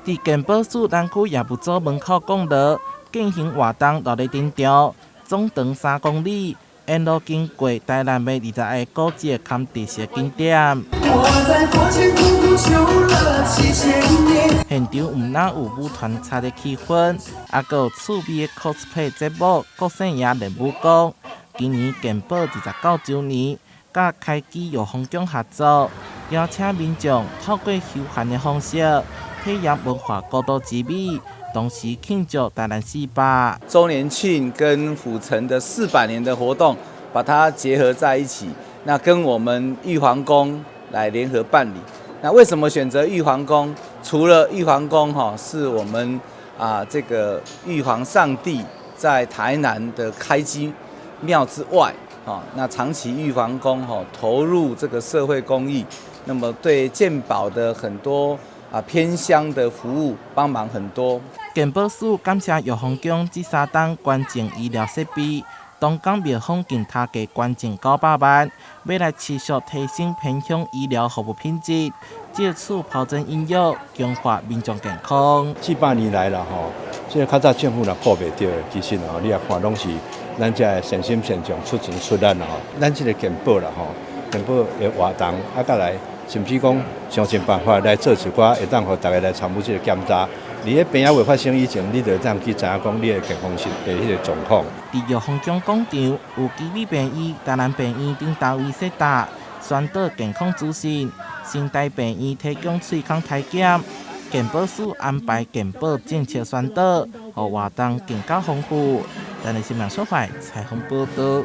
伫健保署南区业务组门口讲道，进行活动落地顶着，总长3公里，沿路经过台南的20个古迹坎地石景点。现场唔但有舞团插的气氛，还佫有趣味的 cosplay 节目，国姓爷练武功。今年健保29周年，甲开基药风奖合作，邀请民众透过休闲的方式，体验文化古都之美，同时庆祝台南400周年庆跟府城的400年的活动，把它结合在一起。那跟我们玉皇宫来联合办理。那为什么选择玉皇宫？除了玉皇宫是我们这个玉皇上帝在台南的开基庙之外，那长期玉皇宫投入这个社会公益，那么对健保的很多偏乡的服务帮忙很多。健保署感谢药方宫这3档关键医疗设备。东港庙方竟他价关键900万，要来持续提升偏乡医疗服务品质，借此抛砖引玉，强化民众健康。400年来啦即个较早政府若顾袂到的，其实你也看拢是咱这个善心善众出钱出力啦咱这个健保啦健保的活动再来，甚至讲想尽办法来做一寡会当互大家来参与这个检查。伫咧病仔未发生以前，你就当去知影讲你的健康是的迄个状况。伫药方宫广场有基理病院、台南病院等单位设达，宣导健康资讯。新台病院提供喙孔体检，健保署安排健保政策宣导，互活动更加丰富。台南新闻所在采访报道。